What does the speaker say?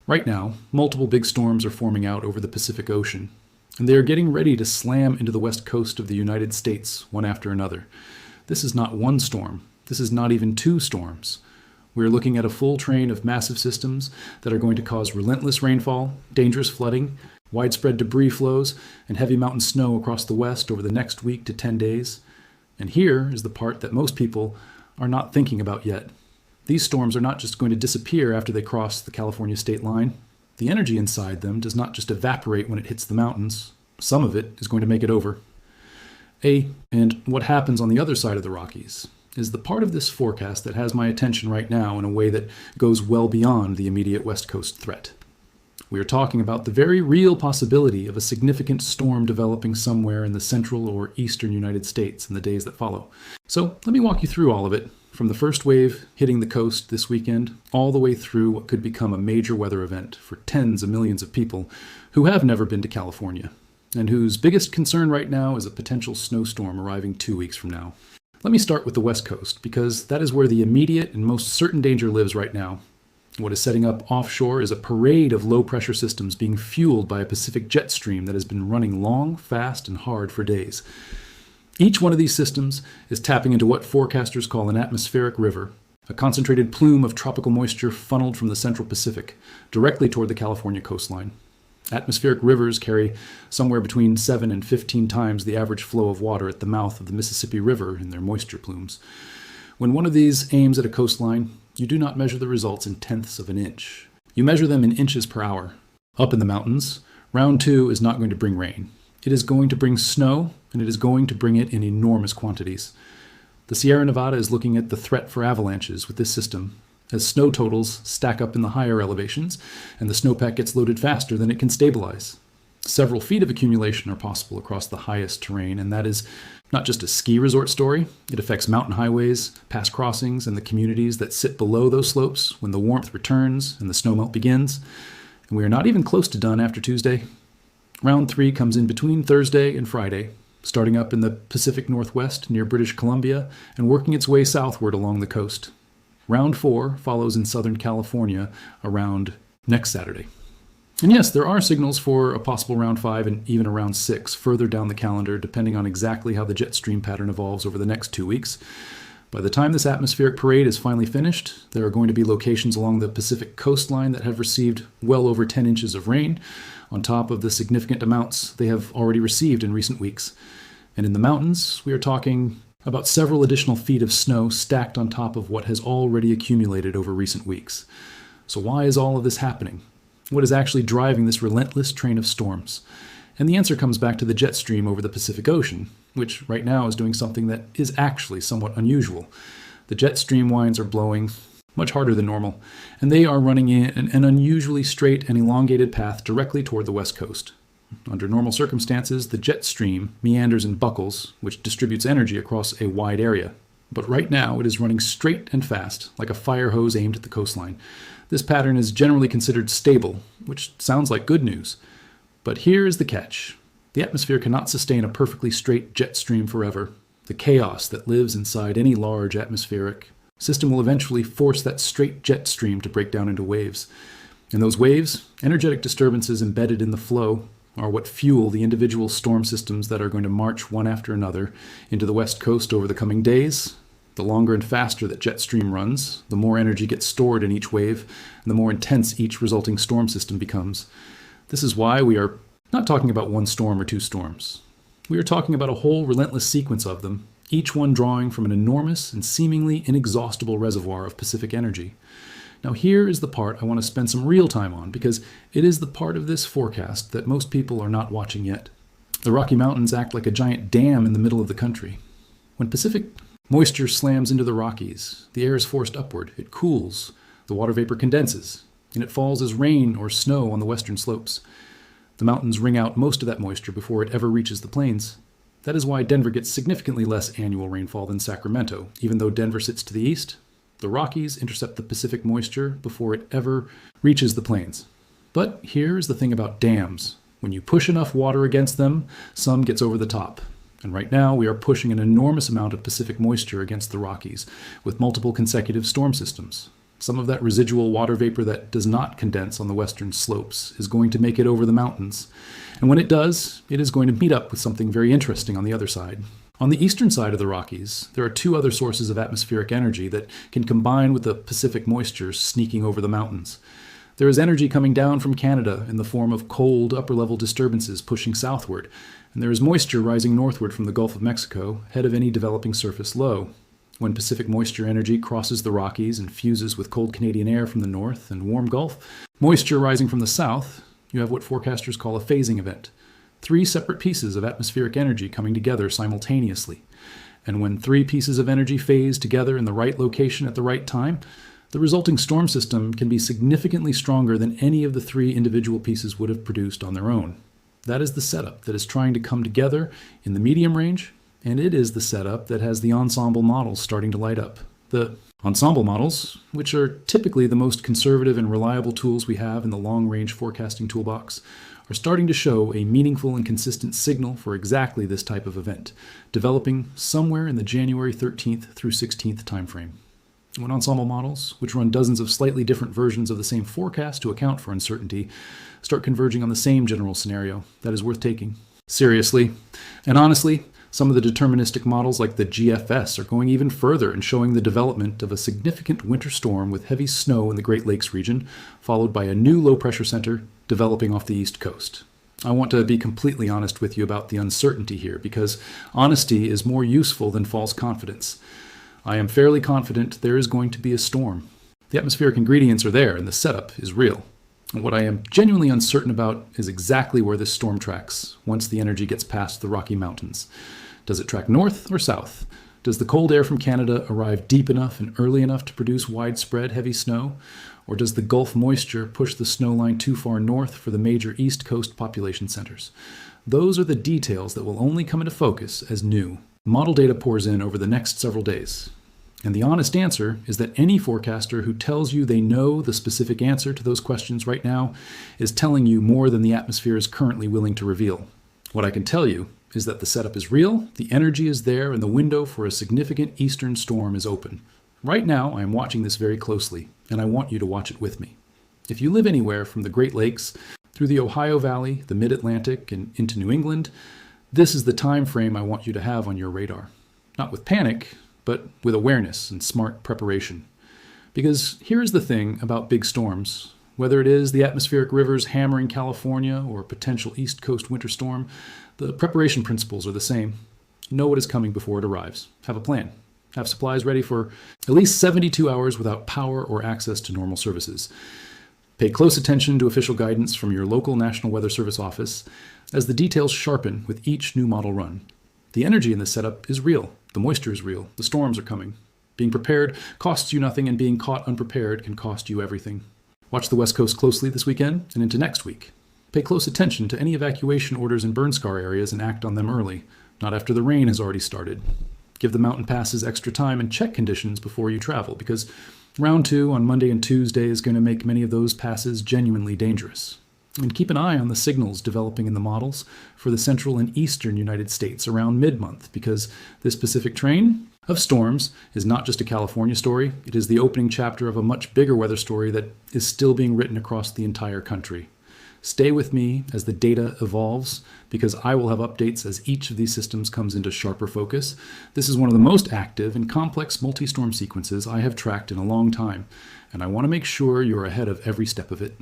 Right now, multiple big storms are forming out over the Pacific Ocean, and they are getting ready to slam into the west coast of the United States one after another. This is not one storm. This is not even two storms. We are looking at a full train of massive systems that are going to cause relentless rainfall, dangerous flooding, widespread debris flows, and heavy mountain snow across the west over the next week to 10 days. And here is the part that most people are not thinking about yet. These storms are not just going to disappear after they cross the California state line. The energy inside them does not just evaporate when it hits the mountains. Some of it is going to make it over. And what happens on the other side of the Rockies is the part of this forecast that has my attention right now in a way that goes well beyond the immediate West Coast threat. We are talking about the very real possibility of a significant storm developing somewhere in the central or eastern United States in the days that follow. So let me walk you through all of it, from the first wave hitting the coast this weekend, all the way through what could become a major weather event for tens of millions of people who have never been to California, and whose biggest concern right now is a potential snowstorm arriving 2 weeks from now. Let me start with the West Coast, because that is where the immediate and most certain danger lives right now. What is setting up offshore is a parade of low-pressure systems being fueled by a Pacific jet stream that has been running long, fast, and hard for days. Each one of these systems is tapping into what forecasters call an atmospheric river, a concentrated plume of tropical moisture funneled from the central Pacific directly toward the California coastline. Atmospheric rivers carry somewhere between 7 and 15 times the average flow of water at the mouth of the Mississippi River in their moisture plumes. When one of these aims at a coastline, you do not measure the results in tenths of an inch. You measure them in inches per hour. Up in the mountains, round 2 is not going to bring rain. It is going to bring snow, and it is going to bring it in enormous quantities. The Sierra Nevada is looking at the threat for avalanches with this system, as snow totals stack up in the higher elevations, and the snowpack gets loaded faster than it can stabilize. Several feet of accumulation are possible across the highest terrain, and that is not just a ski resort story. It affects mountain highways, pass crossings, and the communities that sit below those slopes when the warmth returns and the snowmelt begins. And we are not even close to done after Tuesday. Round 3 comes in between Thursday and Friday, starting up in the Pacific Northwest near British Columbia and working its way southward along the coast. Round 4 follows in Southern California around next Saturday. And yes, there are signals for a possible round 5 and even a round 6 further down the calendar, depending on exactly how the jet stream pattern evolves over the next 2 weeks. By the time this atmospheric parade is finally finished, there are going to be locations along the Pacific coastline that have received well over 10 inches of rain, on top of the significant amounts they have already received in recent weeks. And in the mountains, we are talking about several additional feet of snow stacked on top of what has already accumulated over recent weeks. So why is all of this happening? What is actually driving this relentless train of storms? And the answer comes back to the jet stream over the Pacific Ocean, which right now is doing something that is actually somewhat unusual. The jet stream winds are blowing much harder than normal, and they are running in an unusually straight and elongated path directly toward the west coast. Under normal circumstances, the jet stream meanders and buckles, which distributes energy across a wide area. But right now, it is running straight and fast, like a fire hose aimed at the coastline. This pattern is generally considered stable, which sounds like good news. But here is the catch. The atmosphere cannot sustain a perfectly straight jet stream forever. The chaos that lives inside any large atmospheric system will eventually force that straight jet stream to break down into waves. And those waves, energetic disturbances embedded in the flow, are what fuel the individual storm systems that are going to march one after another into the west coast over the coming days. The longer and faster that jet stream runs, the more energy gets stored in each wave, and the more intense each resulting storm system becomes. This is why we are not talking about one storm or two storms. We are talking about a whole relentless sequence of them, each one drawing from an enormous and seemingly inexhaustible reservoir of Pacific energy. Now here is the part I want to spend some real time on, because it is the part of this forecast that most people are not watching yet. The Rocky Mountains act like a giant dam in the middle of the country. When Pacific moisture slams into the Rockies, the air is forced upward, it cools, the water vapor condenses, and it falls as rain or snow on the western slopes. The mountains wring out most of that moisture before it ever reaches the plains. That is why Denver gets significantly less annual rainfall than Sacramento. Even though Denver sits to the east, the Rockies intercept the Pacific moisture before it ever reaches the plains. But here's the thing about dams. When you push enough water against them, some gets over the top. And right now we are pushing an enormous amount of Pacific moisture against the Rockies with multiple consecutive storm systems. Some of that residual water vapor that does not condense on the western slopes is going to make it over the mountains. And when it does, it is going to meet up with something very interesting on the other side. On the eastern side of the Rockies, there are two other sources of atmospheric energy that can combine with the Pacific moisture sneaking over the mountains. There is energy coming down from Canada in the form of cold upper-level disturbances pushing southward, and there is moisture rising northward from the Gulf of Mexico, ahead of any developing surface low. When Pacific moisture energy crosses the Rockies and fuses with cold Canadian air from the north and warm Gulf moisture rising from the south, you have what forecasters call a phasing event. 3 separate pieces of atmospheric energy coming together simultaneously. And when 3 pieces of energy phase together in the right location at the right time, the resulting storm system can be significantly stronger than any of the 3 individual pieces would have produced on their own. That is the setup that is trying to come together in the medium range, and it is the setup that has the ensemble models starting to light up. The ensemble models, which are typically the most conservative and reliable tools we have in the long-range forecasting toolbox, are starting to show a meaningful and consistent signal for exactly this type of event, developing somewhere in the January 13th through 16th timeframe. When ensemble models, which run dozens of slightly different versions of the same forecast to account for uncertainty, start converging on the same general scenario, that is worth taking seriously. And honestly, some of the deterministic models like the GFS are going even further and showing the development of a significant winter storm with heavy snow in the Great Lakes region, followed by a new low-pressure center developing off the East Coast. I want to be completely honest with you about the uncertainty here, because honesty is more useful than false confidence. I am fairly confident there is going to be a storm. The atmospheric ingredients are there and the setup is real. And what I am genuinely uncertain about is exactly where this storm tracks once the energy gets past the Rocky Mountains. Does it track north or south? Does the cold air from Canada arrive deep enough and early enough to produce widespread heavy snow? Or does the Gulf moisture push the snow line too far north for the major East Coast population centers? Those are the details that will only come into focus as new. Model data pours in over the next several days. And the honest answer is that any forecaster who tells you they know the specific answer to those questions right now is telling you more than the atmosphere is currently willing to reveal. What I can tell you is that the setup is real, the energy is there, and the window for a significant eastern storm is open. Right now, I am watching this very closely, and I want you to watch it with me. If you live anywhere from the Great Lakes, through the Ohio Valley, the Mid-Atlantic, and into New England, this is the time frame I want you to have on your radar. Not with panic, but with awareness and smart preparation. Because here's the thing about big storms. Whether it is the atmospheric rivers hammering California or a potential East Coast winter storm, the preparation principles are the same. Know what is coming before it arrives. Have a plan. Have supplies ready for at least 72 hours without power or access to normal services. Pay close attention to official guidance from your local National Weather Service office as the details sharpen with each new model run. The energy in this setup is real. The moisture is real. The storms are coming. Being prepared costs you nothing, and being caught unprepared can cost you everything. Watch the West Coast closely this weekend and into next week. Pay close attention to any evacuation orders in burn scar areas and act on them early, not after the rain has already started. Give the mountain passes extra time and check conditions before you travel, because round 2 on Monday and Tuesday is going to make many of those passes genuinely dangerous. And keep an eye on the signals developing in the models for the central and eastern United States around mid-month, because this Pacific train of storms is not just a California story, it is the opening chapter of a much bigger weather story that is still being written across the entire country. Stay with me as the data evolves, because I will have updates as each of these systems comes into sharper focus. This is one of the most active and complex multi-storm sequences I have tracked in a long time, and I want to make sure you're ahead of every step of it.